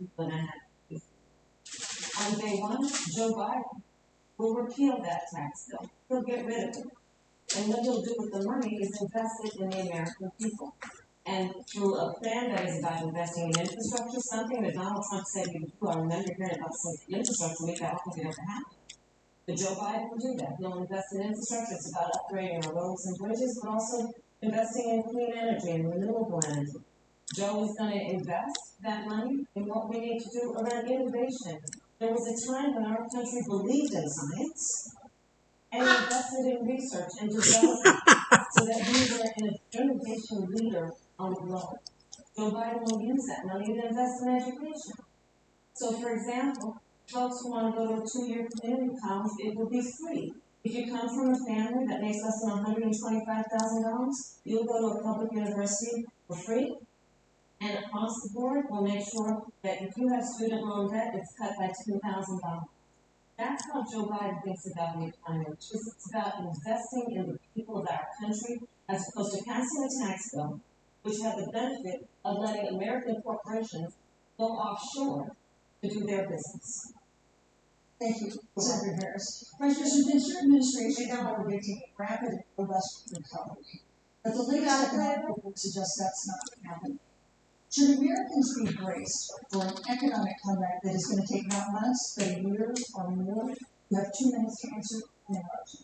people in that. On day one, Joe Biden will repeal that tax bill. He'll get rid of it. And what he'll do with the money is invest it in the American people. And through a plan that is about investing in infrastructure, something that Donald Trump said he would do. I remember hearing about some infrastructure week. I don't think it ever happened. But Joe Biden will do that. He'll invest in infrastructure. It's about upgrading our roads and bridges, but also investing in clean energy and renewable energy. Joe is going to invest that money in what we need to do around innovation. There was a time when our country believed in science and invested in research and development so that we were an innovation leader on the globe. Joe Biden will use that money to invest in education. So, for example, folks who want to go to a 2-year community college, it will be free. If you come from a family that makes less than $125,000, you'll go to a public university for free. And across the board, we'll make sure that if you have student loan debt, it's cut by $2,000. That's how Joe Biden thinks about the economy. It's about investing in the people of our country as opposed to passing a tax bill, which had the benefit of letting American corporations go offshore to do their business. Thank you, Senator Harris. Vice President, your administration now predicting a rapid and robust recovery. But the latest economic report suggests that's not going to happen. Should Americans be braced for an economic comeback that is going to take not months, but a year or more? You have 2 minutes to answer an interruption.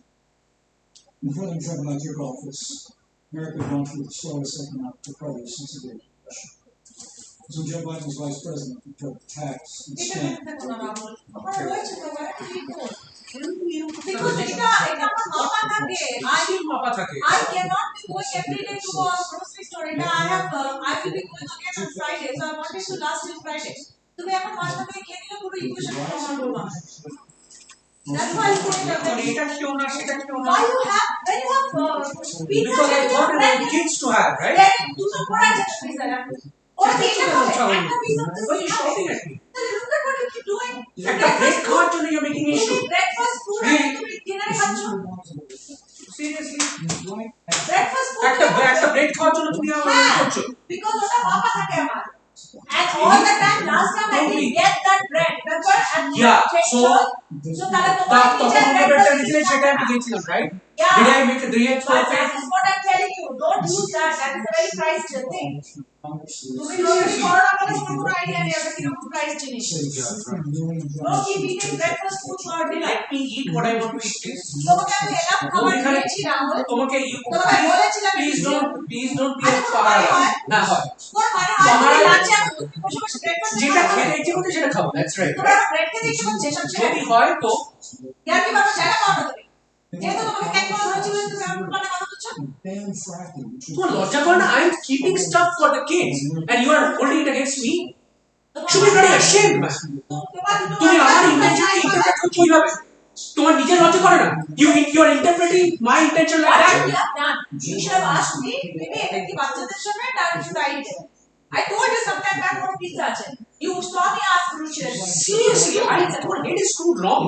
Before the Trump took office, America had gone through the slowest economic recovery since the Great Depression. So Joe Biden was vice president, he cut tax and spend. Because এটা আমার মাপা থাকে I cannot be going every day to a grocery store. I will be going again on Friday, so I wanted to last till Friday. তুমি এখন মাঝে মাঝে খেয়ে দিলে পুরো ইকুয়েশন কভার করবা। That's why I'm saying that why you have when you have pizza because I thought about kids to have, right? Then দুটো পড়া যাচ্ছে pizza না ওরা তিনটা খাবে একটা pizza Why are you shouting at me? Look at what you keep doing. একটা bread খাওয়ার জন্য you're making issue. Breakfast food তুমি ডিনারে খাচ্ছ Seriously? Breakfast food একটা bread খাওয়ার জন্য তুমি আমার করছো because ওটা মাপা থাকে আমার and all the time last time I didn't get that bread remember and yeah so তাহলে তোমার তখন ব্রেডটা নিতে সেটা আমি গেছিলাম right yeah did I make a direct profit that is what I'm telling you don't use that is a very priced thing তুমি যদি corona বলে কোনো আইডিয়া নেই এটা কিরকম প্রাইস জিনিস no keep eating breakfast food for dinner let me eat what I want to eat please তোমাকে আমি এলাম খাবার দিয়েছি না তোমাকে তোমাকে বলেছিলাম please don't be a far না হয় তোমার লাঞ্চে আমি বসে বসে ব্রেকফাস্ট যেটা খেতে ইচ্ছে করছে সেটা খাও that's right তোমার ব্রেড খেতে ইচ্ছে করছে সব ছেড়ে যদি হয় তো ইয়ার কি বাবা জায়গা পাও না তুমি যেহেতু তোমাকে কেক বলা হয়েছিল তুমি আমার মানে কথা বলছো তোমার লজ্জা করে না I am keeping stuff for the kids and you are holding it against me should be very ashamed man তুমি আমার ইন্টেনশন ইন্টারপ্রেট করছো কিভাবে তোমার নিজের লজ্জা করে না you are interpreting my intention like that you should have asked me maybe এটা কি বাচ্চাদের জন্য না should I eat it I told you sometime back what pizza আছে you saw me ask Ruchi seriously it is too wrong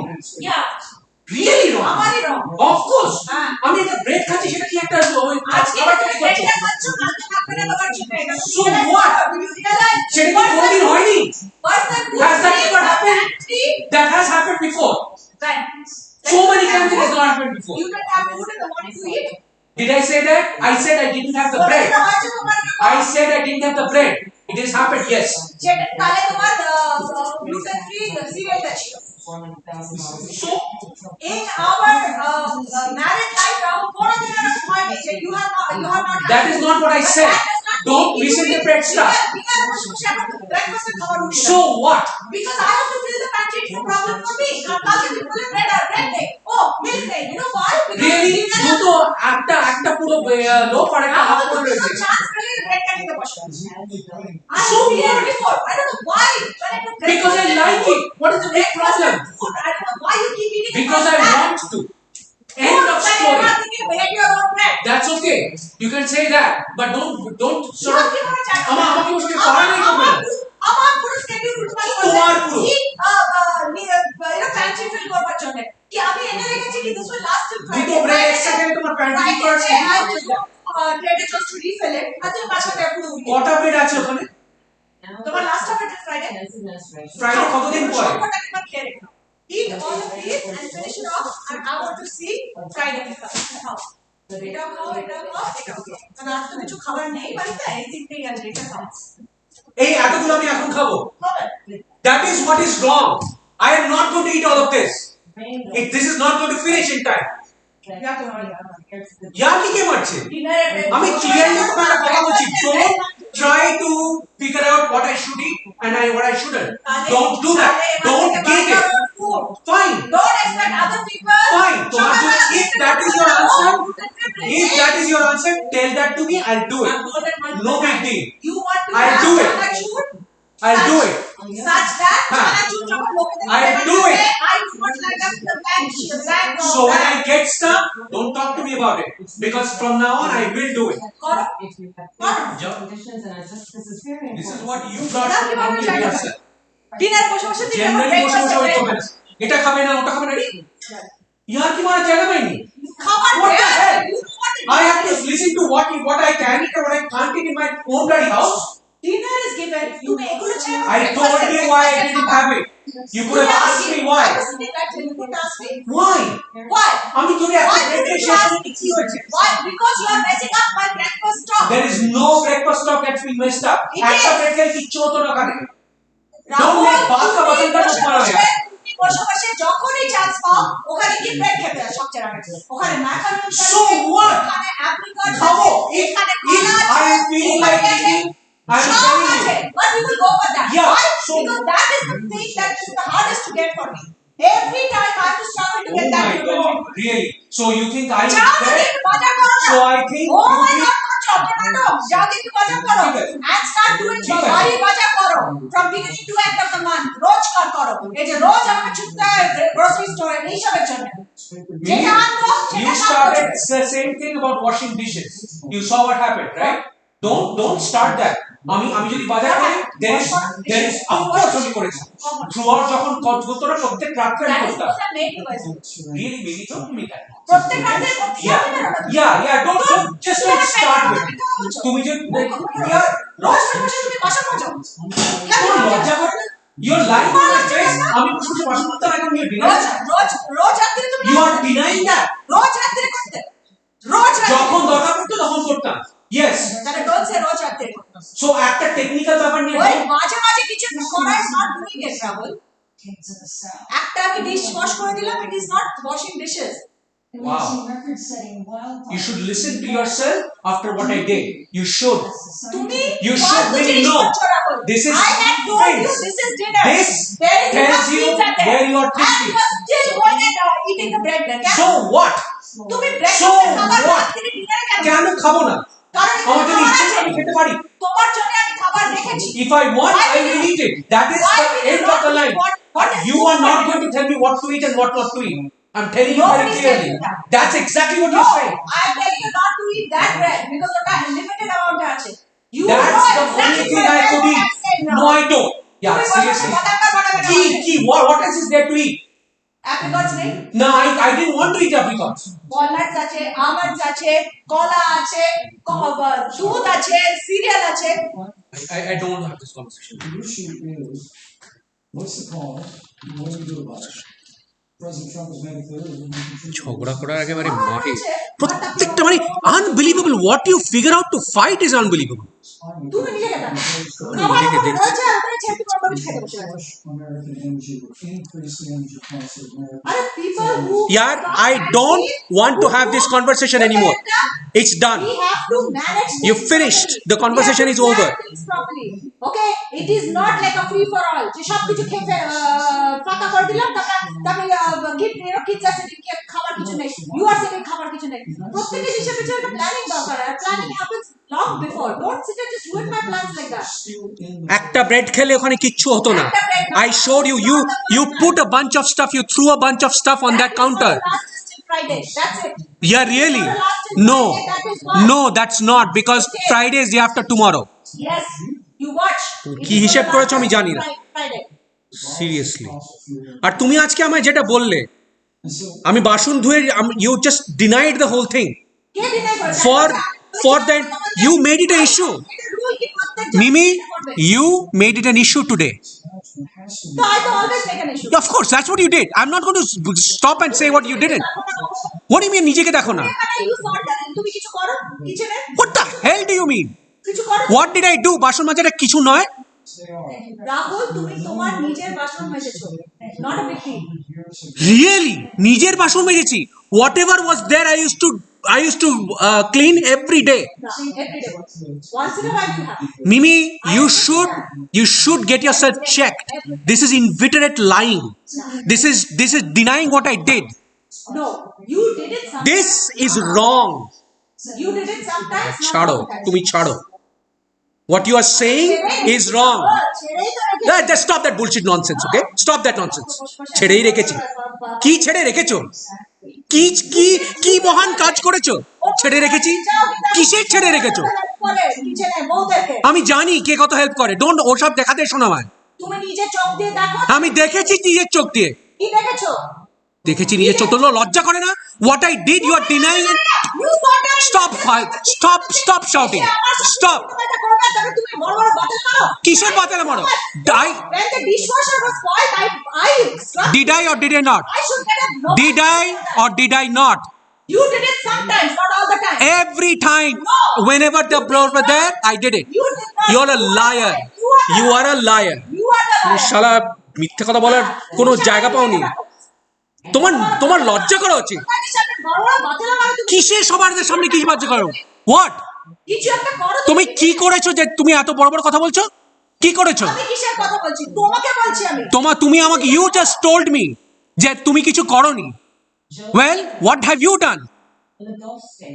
yeah really wrong আমারই wrong of course আমি এটা bread খাচ্ছি সেটা কি একটা আজকে ব্রেডটা খাচ্ছ কালকে খাবে না বাবার জন্য এটা so what সেটা কি কোনদিন হয়নি has that ever happened that has happened before right so many times it has not happened before you don't have food in the morning to eat did I say that I said I didn't have the bread I said I didn't have the bread it has happened yes সেটা তাহলে তোমার gluten free cereal ছিল so in our married life you have not that is not what I said don't misinterpret stuff so what because I have to fill the pantry it's a problem for me bread day oh milk day you know why really you to একটা পুরো লো আর একটা half করে রয়েছে chance পেলে bread টা খেতে বসো so what before I don't know why because I like it what is the big problem I don't know why you keep eating because I want to end of story that's okay you can say that but don't sort of আমাকে ওকে পারা নাই করবে আমার পুরো schedule তোমার পুরো pantry fill করবার জন্য কি আমি এনে রেখেছি কি this will last till Friday দুটো ব্রেড একসাথে তোমার প্যান্ট্রি করছে Friday just to refill it আচ্ছা বাসাতে পুরো কটা ব্রেড আছে ওখানে তোমার last of it Friday Friday কতদিন পরে? সম্পর্কটাকে এবার খেয়ে রেখো। Eat all of these and finish it off, and I want to see Friday খাও। এটাও খাও, এটাও খাও, এটাও খাও। কারণ আর তো কিছু খাবার নেই বাড়িতে, এই তিনটেই আছে, এটা খাও। এই এতগুলো আমি এখন খাবো? খাবেন? That is what is wrong. I am not going to eat all of this. This is not going to finish in time. ইয়ার্কি কে মারছে? আমি ক্লিয়ারলি তোমাকে একটা কথা বলছি, don't try to figure out what I should eat and what I shouldn't. Don't do that. Don't give it. Fine. Don't expect other people. Fine. If that is your answer, if that is your answer, tell that to me. I'll do it. No big deal. You want to I'll have do it. chanachur I'll do it. such that Huh. chanachur যখন লোকেদের I'll কাছে do যাবে, it. I do not like the black So when I get stuck, don't talk to me about it. Because from now on, I will do it. করো। Conditions and I just, this is very This is important. what you brought That's upon what I'm yourself. Dinner বসে বসে তুমি আমার Generally, বসে breakfast বসে ওই করে করবে না। এটা খাবে না, ওটা খাবে না। ইয়ার্কি মারা জায়গা পাইনি। খাবার What the দেয়, hell? you want it. I have to listen to what I can eat and what I can't eat in my own bloody house. Dinner is given, তুমি এগুলো ছেড়ে I told you why I didn't have it. You could have asked me why. I was sitting right here, you could ask me. Why? Why? আমি তোকে একটা Why break did A you শেষ ask করে কি হয়েছে? Why? Because you are messing up my breakfast talk. There is no breakfast talk that's been messed up. It একটা is. break খেলে কিচ্ছু হতো না কানে। রাহুল, make baat ka তুমি watan ka বসে mut banao বসে- yaar. তুমি বসে বসে যখনই চান্স পাও ওখানে কি ব্রেড খেতে হয় সবচেয়ে আগে। ওখানে ম্যাকারন So what? ওখানে অ্যাপ্রিকট খাবো। এখানে If I am feeling like eating, I am সব telling আছে, you. but we will go for that. Yeah, Why? so- Because that is the thing that is the hardest to get for me. Every time I have to struggle to Oh get that my human God, being. really? So you think I যাও eat দেখি bread? একটু বাজার করো না। So I think Oh you my think God, করছো, tomato. যাও দেখি একটু বাজার করো। ঠিক আছে। And start doing ঠিক আছে। বাড়ির বাজার করো। From beginning to end of the month, রোজকার করো। এই যে রোজ আমাকে ছুটতে হয় grocery store এ এইসবের জন্য। যেটা আনবো You সেটা started খাবো। the same thing about washing dishes. You saw what happened, right? Don't start that. আমি যদি বাজার করি, there is of course আমি করেছি। Throughout যখন কাজ করতো না, প্রত্যেক রাত্রে আমি That is করতাম। what I made you guys do. Really, baby, don't do that. প্রত্যেক রাতে করতে Yeah, হবে না। yeah, don't just don't start with it. তুমি যে yeah, রোজ বসে তুমি বাসন মাজো। তোর লজ্জা করে না? You're lying on my face. আমি বসে বসে বাসন করতাম, এখন you're রোজ denying. রোজ রোজ রাতে তুমি You are denying that. রোজ রাতে করতে। রোজ রাতে যখন দরকার পড়তো তখন করতাম। Yes. তাহলে ডোন্ট সে রোজ রাতে করতে। So একটা টেকনিক্যাল ব্যাপার নিয়ে ওই মাঝে মাঝে কিছু করা is not doing it, Rahul. Kids in the South. একটা আমি ডিশ ওয়াশ করে দিলাম, it is not washing dishes. And Wow. we've seen record-setting wildfire. You should listen to yourself after what I did. You should. তুমি You should ফালতু really জিনিস know. করছো, Rahul. This is I had told you friends. this is dinner. This There is tells enough you pizza there. where you are And thinking. you are still going and eating the bread there. So what? তুমি So ব্রেকফাস্টে খাবার what? রাত থেকে ডিনারে কেন? কেন খাবো না? কারণ আমার যদি খাবার ইচ্ছে আছে। করে আমি খেতে পারি। তোমার জন্য আমি খাবার রেখেছি। If I want, Why I will will you- eat it. That is Why the will you end not of the eat line. what is You good are for not you? going to tell me what to eat and what not to eat. I'm telling you very Nobody is clearly. telling that. That's exactly what No, you're saying. I am telling you not to eat that bread because ওটা limited amount এ আছে. You That's know the exactly only thing where I could you eat. are saying now. No, I don't. Yeah, তুমি বসে বসে seriously. বাদাম Key. What else is there to eat? অ্যাপ্রিকটস নেই, No, I didn't want to eat apricots. Walnuts আছে, almonds আছে, কলা আছে, দুধ আছে, সিরিয়াল আছে। I don't want to have this conversation. The issue is, what's the cause, and what do we do about it? President Trump has made it clear that we can treat ঝগড়া করার একেবারে আমার মাঠে আছে, প্রত্যেকটা মানে unbelievable what you figure out to fight is unbelievable তুমি নিজেকে দেখো। নিজেকে দেখতে- রয়েছে আর ওখানে ছেড়ে তুমি অন্য কিছু খেতে বসে গেছো। Push American energy, will increase the energy costs of America. আরে people who यार I don't want to have this conversation anymore. It's done. We have to manage You things finished. properly. The conversation We is have to over. plan things properly. Okay, it is not like a free for all. যে সব কিছু খেয়ে ফাঁকা করে দিলাম তারপরে kids আছে খাবার কিছু নেই, ইউ আর সেভিং খাবার কিছু নেই। প্রত্যেকটা জিনিসের পিছনে একটা প্ল্যানিং দরকার, আর planning happens long before. Don't sit and just ruin my plans like that. একটা ব্রেড খেলে ওখানে কিচ্ছু হতো না। I showed you. You put a bunch of stuff. You threw a bunch of stuff on that counter. Friday, that's it. Yeah, really? No, no, that's not because Friday is day after tomorrow. Yes, you watch. কি হিসেব করেছো আমি জানি না। Friday. Seriously. আর তুমি আজকে আমায় যেটা বললে, And so, আমি বাসন ধুয়ে you just denied the whole thing. K deny করেছে? For that you made it an issue. এটা rule কি প্রত্যেক জন Mimi, follow করতে You made it an issue today. So I to always make an issue. Of course, that's what you did. I'm not going to stop and say what you didn't. What do you mean নিজেকে দেখো না? You thought that তুমি কিছু করো কিচেনে? What the hell do you mean? কিছু করো? What did I do? বাসন মাজাটা কিছু নয়? রাহুল তুমি তোমার নিজের বাসন মেজেছো। Not a big deal. Really? নিজের বাসন মেজেছি. Whatever was there, I used to clean every day. Every day. Once in a while you have. Mimi, you should get yourself checked. This is inveterate lying. This is denying what I did. No, you did it sometimes. This is wrong. You did it sometimes. not ছাড়ো, all the time. তুমি ছাড়ো. What you are saying is wrong. Just stop that bullshit nonsense, okay? Stop that nonsense. ছেড়েই রেখেছি। কি ছেড়ে রেখেছো? কি কি কি মহান কাজ করেছো? ছেড়ে রেখেছি? কিসের ছেড়ে রেখেছো? আমি জানি কে কত হেল্প করে। ডোন্ট ওসব দেখাতে শোনো আমায়। তুমি নিজে চোখ দিয়ে দেখো। আমি দেখেছি নিজের চোখ দিয়ে। কি দেখেছো? দেখেছি নিজের চোখ দিয়ে। লজ্জা করে না? What I did, you are denying it. Stop shouting. Stop. কিসের বাতেলা মারো? When the dishwasher was spoiled, I Did I or did I not? I should get a Did I or did I not? You did it sometimes, not all the time. Every time, No. whenever the blows were there, I did it. You did not. You're a liar. You are a liar. You are the liar. শালা মিথ্যে কথা বলার কোনো জায়গা পাওনি। তোমার লজ্জা করা উচিত। কিসের সবার সামনে কি লজ্জা করো? What? কিছু একটা করো। তুমি কি করেছো যে তুমি এত বড় বড় কথা বলছো? কি করেছো? আমি কিসের কথা বলছি? তোমাকে বলছি আমি। তুমি আমাকে you just told me যে তুমি কিছু করোনি। Well, what have you done?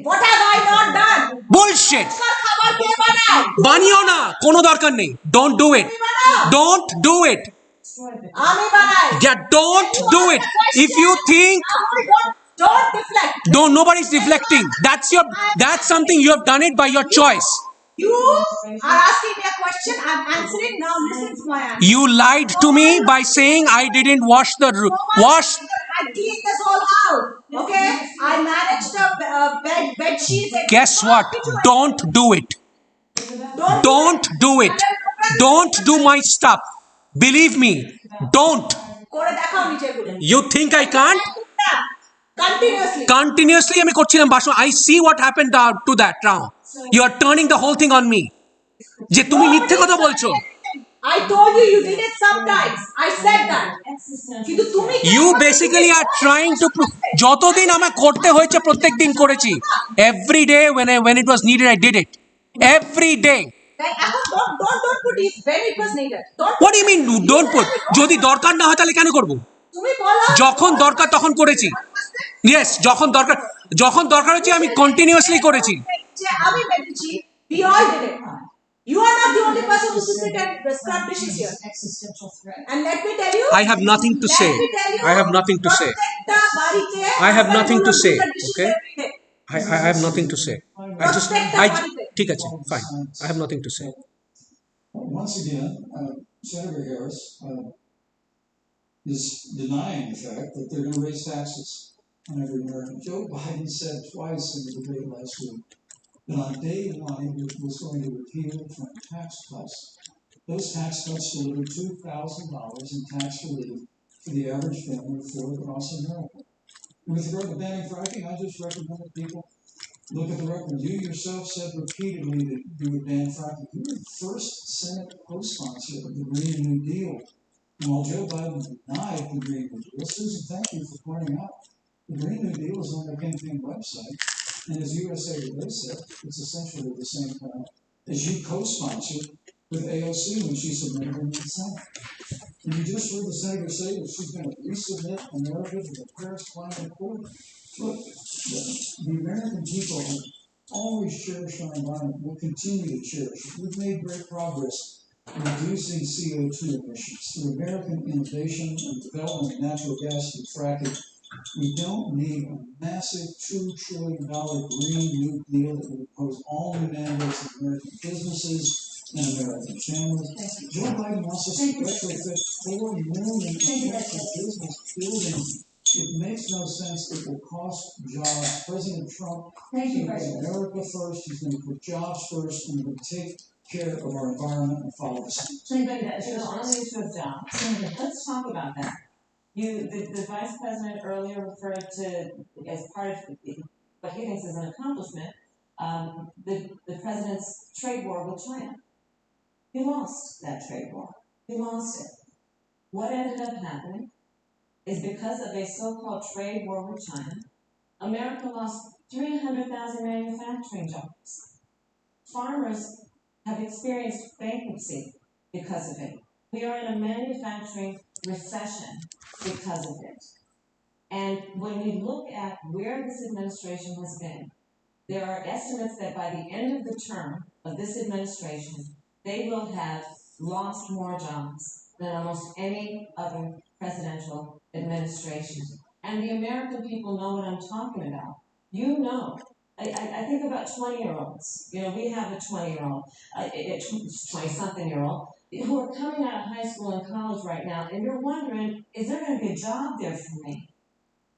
What have I not done? Bullshit. খাবার কে বানায়? বানিও না, কোনো দরকার নেই। Don't do it. Don't do it. আমি বানাই। Yeah, don't do it. If you think don't deflect. nobody's deflecting. That's something you have done it by your choice. You are asking me a question. I'm answering. Now listen to my answer. You lied to me by saying I didn't wash the wash. I cleaned this all out. Okay. I managed the bed sheets. Guess what? Don't do it. Don't do it. Don't do my stuff. Believe me. Don't. করে দেখাও নিজেগুলো। You think I can't? Continuously আমি করছিলাম বাসন। I see what happened to that now. You are turning the whole thing on me. যে তুমি মিথ্যে কথা বলছো। I told you did it sometimes. I said that. কিন্তু তুমি You basically are trying to prove যতদিন আমায় করতে হয়েছে প্রত্যেকদিন করেছি। Every day when it was needed I did it. Every day. এখন don't put it when it was needed. What do you mean don't put? যদি দরকার না হয় তাহলে কেন করব? তুমি বলো যখন দরকার তখন করেছি। Yes, যখন দরকার হচ্ছে আমি কন্টিনিউয়াসলি করেছি। যে আমি মেরেছি, we all did it. You are not the only person who sit and scrub dishes here. And let me tell you, I have nothing to say. I have nothing to say. I have nothing to say. Okay? I have nothing to say. ঠিক আছে, fine. I have nothing to say. Once again, Senator Harris is denying the fact that they're going to raise taxes on every American. Joe Biden said twice in the debate last week that on day one he was going to repeal from tax cuts. Those tax cuts delivered $2,000 in tax relief for the average family of four across America. With regard to banning fracking, I just recommend that people look at the record. You yourself said repeatedly that you would ban fracking. You were the first Senate co-sponsor of the Green New Deal. And while Joe Biden denied the Green New Deal, Susan, thank you for pointing out the Green New Deal is on their campaign website. And as USA Today said, it's essentially the same plan as you co-sponsored with AOC when she submitted in the Senate. And you just heard the senator say that she's going to resubmit America to the Paris Climate Accord. Look, the American people have always cherished our environment. We'll continue to cherish it. We've made great progress in reducing CO2 emissions through American innovation and development of natural gas through fracking. We don't need a massive $2 trillion Green New Deal that would impose all new mandates on American businesses and American families. Joe Biden wants us to retrofit 4 million American business buildings. It makes no sense. It will cost jobs. President Trump is going to put America first. He's going to put jobs first, and he's going to take care of our environment and follow the science. On the issue of jobs, let's talk about that. The vice president earlier referred to, as part of what he thinks is an accomplishment, the president's trade war with China. He lost that trade war. He lost it. What ended up happening is because of a so-called trade war with China, America lost 300,000 manufacturing jobs. Farmers have experienced bankruptcy because of it. We are in a manufacturing recession because of it. And when we look at where this administration has been, there are estimates that by the end of the term of this administration, they will have lost more jobs than almost any other presidential administration. And the American people know what I'm talking about. You know. I think about 20-year-olds. We have a 20-year-old, a 20-something-year-old, who are coming out of high school and college right now, and you're wondering, is there going to be a job there for me?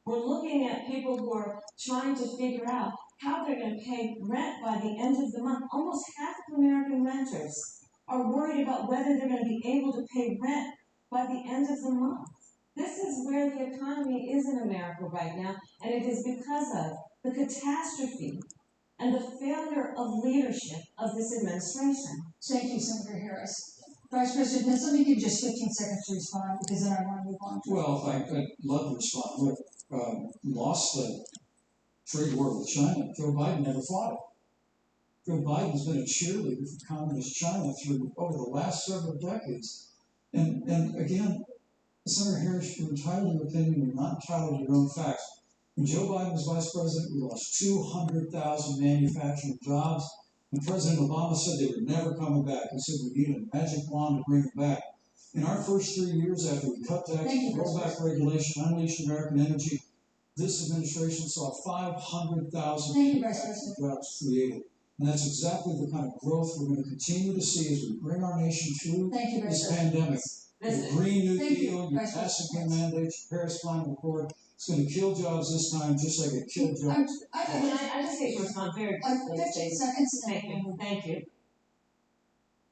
We're looking at people who are trying to figure out how they're going to pay rent by the end of the month. Almost half of American renters are worried about whether they're going to be able to pay rent by the end of the month. This is where the economy is in America right now, and it is because of the catastrophe and the failure of leadership of this administration. Thank you, Senator Harris. Vice President Pence, let me give you just 15 seconds to respond, because then I want to move on to. Well, I'd love to respond. Look, lost the trade war with China. Joe Biden never fought it. Joe Biden's been a cheerleader for communist China over the last several decades. And again, Senator Harris, you're entitled to your opinion, you're not entitled to your own facts. When Joe Biden was vice president, we lost 200,000 manufacturing jobs. And President Obama said they were never coming back. He said we need a magic wand to bring them back. In our first 3 years after we cut taxes, rolled back regulation, unleashed American energy, this administration saw 500,000 jobs created. And that's exactly the kind of growth we're going to continue to see as we bring our nation through this pandemic. The Green New Deal, your passing mandates, your Paris Climate Accord, it's going to kill jobs this time, just like it killed jobs. I just hate to respond very quickly. 15 seconds. Thank you.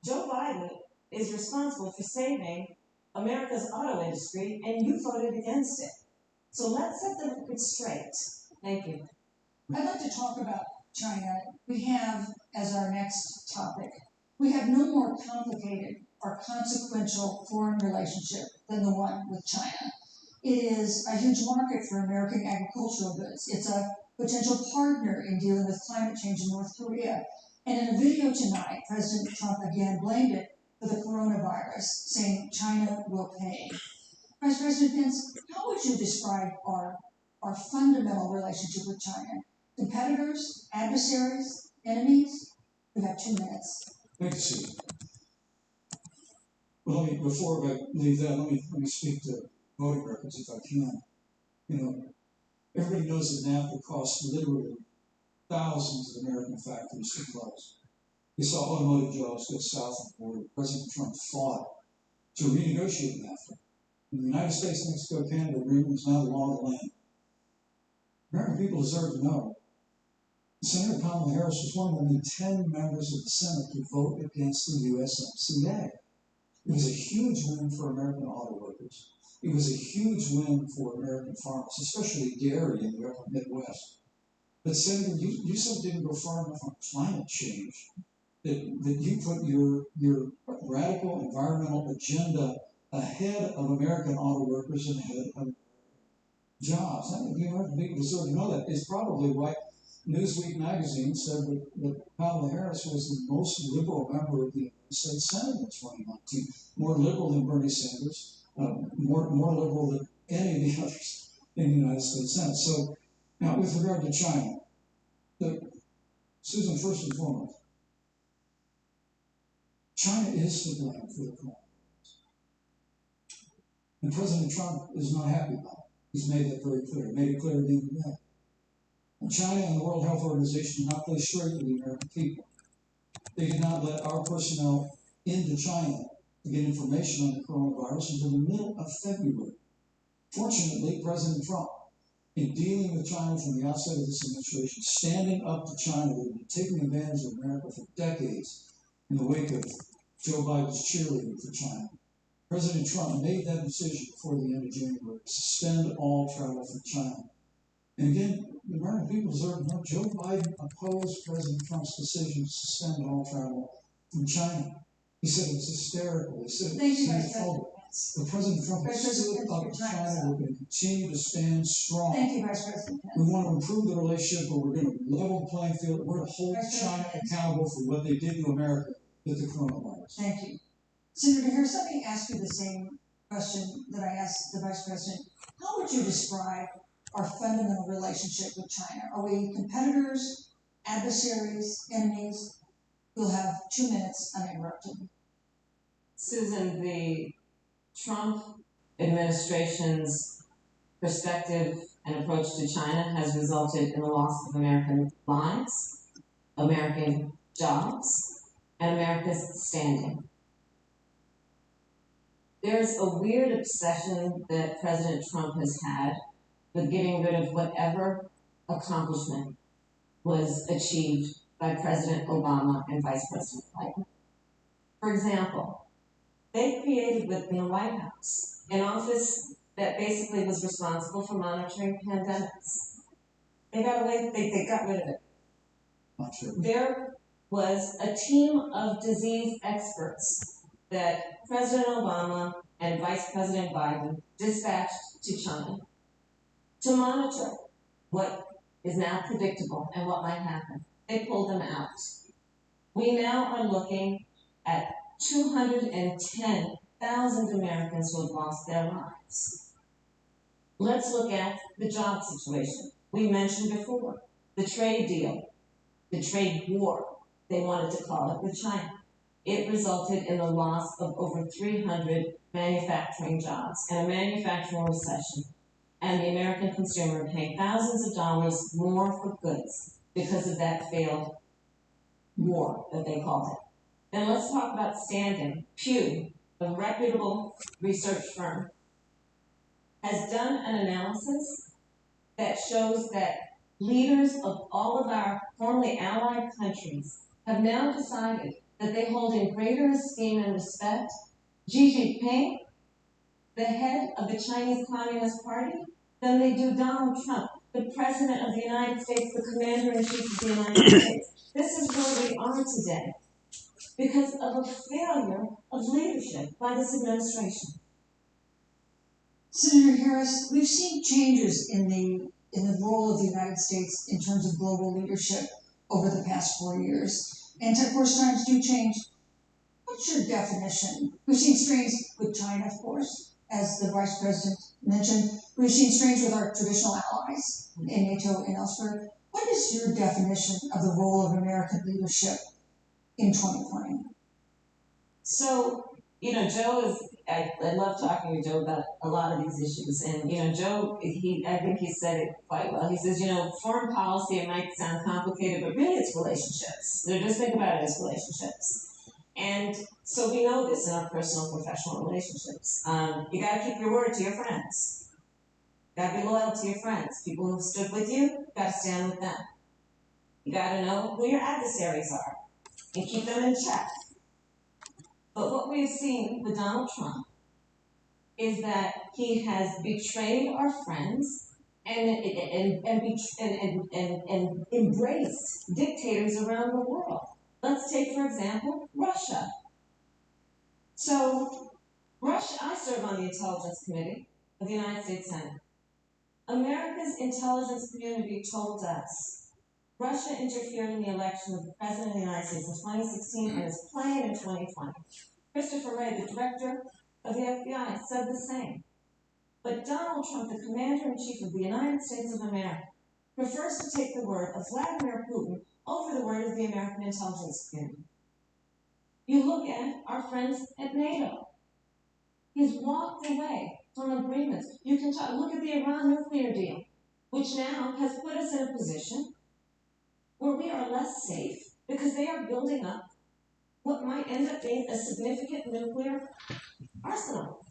Joe Biden is responsible for saving America's auto industry, and you voted against it. So let's set the record straight. Thank you. I'd like to talk about China. We have, as our next topic, we have no more complicated or consequential foreign relationship than the one with China. It is a huge market for American agricultural goods. It's a potential partner in dealing with climate change in North Korea. And in a video tonight, President Trump again blamed it for the coronavirus, saying China will pay. Vice President Pence, how would you describe our fundamental relationship with China? Competitors, adversaries, enemies? We have 2 minutes. Thank you, Susan. Well, before I leave that, let me speak to voting records if I can. Everybody knows that NAFTA costs literally thousands of American factories to close. We saw automotive jobs go south of the border. President Trump fought to renegotiate NAFTA. And the United States, Mexico, Canada agreement is now the law of the land. American people deserve to know. Senator Kamala Harris was one of only 10 members of the Senate to vote against the USMCA. It was a huge win for American auto workers. It was a huge win for American farmers, especially dairy in the upper Midwest. But Senator, you said didn't go far enough on climate change, that you put your radical environmental agenda ahead of American auto workers and ahead of jobs. The American people deserve to know that. It's probably why Newsweek magazine said that Kamala Harris was the most liberal member of the United States Senate in 2019. More liberal than Bernie Sanders, more liberal than any of the others in the United States Senate. So now with regard to China, Susan, first and foremost, China is to blame for the coronavirus. And President Trump is not happy about it. He's made that very clear. He made it clear again today. And China and the World Health Organization did not play straight with the American people. They did not let our personnel into China to get information on the coronavirus until the middle of February. Fortunately, President Trump, in dealing with China from the outset of this administration, standing up to China that had been taking advantage of America for decades, in the wake of Joe Biden's cheerleading for China. President Trump made that decision before the end of January to suspend all travel from China. And again, the American people deserve to know Joe Biden opposed President Trump's decision to suspend all travel from China. He said it was hysterical. He said it was xenophobic. But President Trump has stood up to China. We're going to continue to stand strong. Thank you, Vice President. We want to improve the relationship, but we're going to level the playing field. We're going to hold China accountable for what they did to America with the coronavirus. Thank you. Senator Harris, let me ask you the same question that I asked the Vice President. How would you describe our fundamental relationship with China? Are we competitors, adversaries, enemies? We'll have 2 minutes uninterrupted. Susan, the Trump administration's perspective and approach to China has resulted in the loss of American lives, American jobs, and America's standing. There's a weird obsession that President Trump has had with getting rid of whatever accomplishment was achieved by President Obama and Vice President Biden. For example, they created within the White House an office that basically was responsible for monitoring pandemics. They got rid of it. There was a team of disease experts that President Obama and Vice President Biden dispatched to China to monitor what is now predictable and what might happen. They pulled them out. We now are looking at 210,000 Americans who have lost their lives. Let's look at the job situation. We mentioned before the trade deal, the trade war, they wanted to call it, with China. It resulted in the loss of over 300 manufacturing jobs and a manufacturing recession, and the American consumer paying thousands of dollars more for goods because of that failed war that they called it. And let's talk about standing. Pew, a reputable research firm, has done an analysis that shows that leaders of all of our formerly allied countries have now decided that they hold in greater esteem and respect Xi Jinping, the head of the Chinese Communist Party, than they do Donald Trump, the President of the United States, the Commander-in-Chief of the United States. This is where we are today because of a failure of leadership by this administration. Senator Harris, we've seen changes in the role of the United States in terms of global leadership over the past 4 years. And of course, times do change. What's your definition? We've seen strains with China, of course, as the Vice President mentioned. We've seen strains with our traditional allies in NATO and elsewhere. What is your definition of the role of American leadership in 2020? So, Joe is, I love talking to Joe about a lot of these issues. And, Joe, I think he said it quite well. He says, foreign policy, it might sound complicated, but really it's relationships. Just think about it as relationships. And so we know this in our personal and professional relationships. You got to keep your word to your friends. You got to be loyal to your friends. People who have stood with you, you got to stand with them. You got to know who your adversaries are and keep them in check. But what we've seen with Donald Trump is that he has betrayed our friends and embraced dictators around the world. Let's take, for example, Russia. So, Russia, I serve on the Intelligence Committee of the United States Senate. America's intelligence community told us Russia interfered in the election of the President of the United States in 2016 and is playing in 2020. Christopher Wray, the director of the FBI, said the same. But Donald Trump, the Commander-in-Chief of the United States of America, prefers to take the word of Vladimir Putin over the word of the American intelligence community. You look at our friends at NATO. He's walked away from agreements. You can look at the Iran nuclear deal, which now has put us in a position where we are less safe because they are building up what might end up being a significant nuclear arsenal.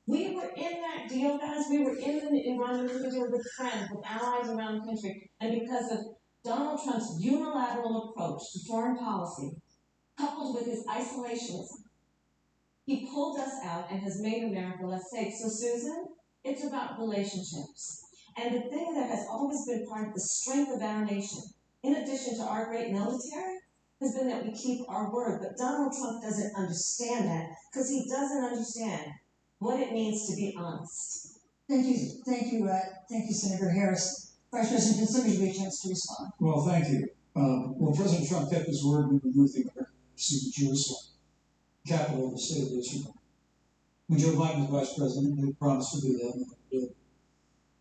We were in that deal, guys. We were in the Iran nuclear deal with friends, with allies around the country. And because of Donald Trump's unilateral approach to foreign policy, coupled with his isolationism. He pulled us out and has made America less safe. So, Susan, it's about relationships. And the thing that has always been part of the strength of our nation, in addition to our great military, has been that we keep our word. But Donald Trump doesn't understand that because he doesn't understand what it means to be honest. Thank you, Senator Harris. Vice President, can somebody give you a chance to respond? Well, thank you. Well, President Trump kept his word when we moved the American embassy to Jerusalem, capital of the state of Israel. When Joe Biden was vice president, he promised to do that, and we did.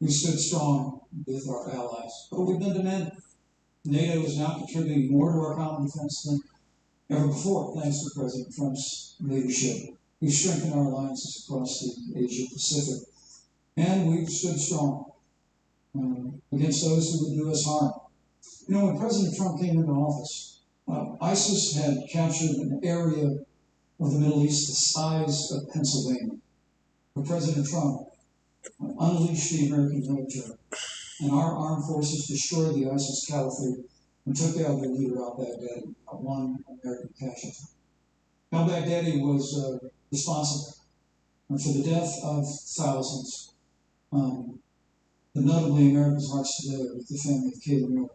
We stood strong with our allies, but we've been demanding. NATO is now contributing more to our common defense than ever before, thanks to President Trump's leadership. We've strengthened our alliances across the Asia Pacific, and we've stood strong against those who would do us harm. You know, when President Trump came into office, ISIS had captured an area of the Middle East the size of Pennsylvania. But President Trump unleashed the American military, and our armed forces destroyed the ISIS caliphate and took down their leader, al-Baghdadi, without one American casualty. Al-Baghdadi was responsible for the death of thousands. But notably, America's hearts today are with the family of Kayla Miller,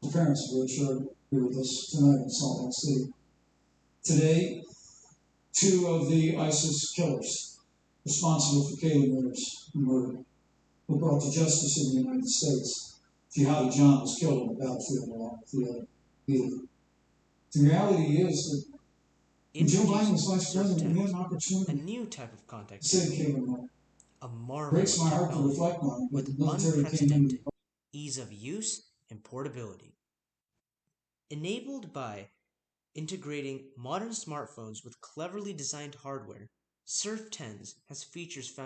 the parents of which are here with us tonight in Salt Lake City. Today, two of the ISIS killers responsible for Kayla Miller's murder were brought to justice in the United States. Jihadi John was killed on the battlefield along with the other leader. The reality is that when Joe Biden was vice president, we had an a opportunity new type of contact to save Kayla Miller. a marvel Breaks of my heart to technology reflect on it, but with the military came in. unprecedented ease of use and portability. Enabled by integrating modern smartphones with cleverly designed hardware, Surf 10s has features found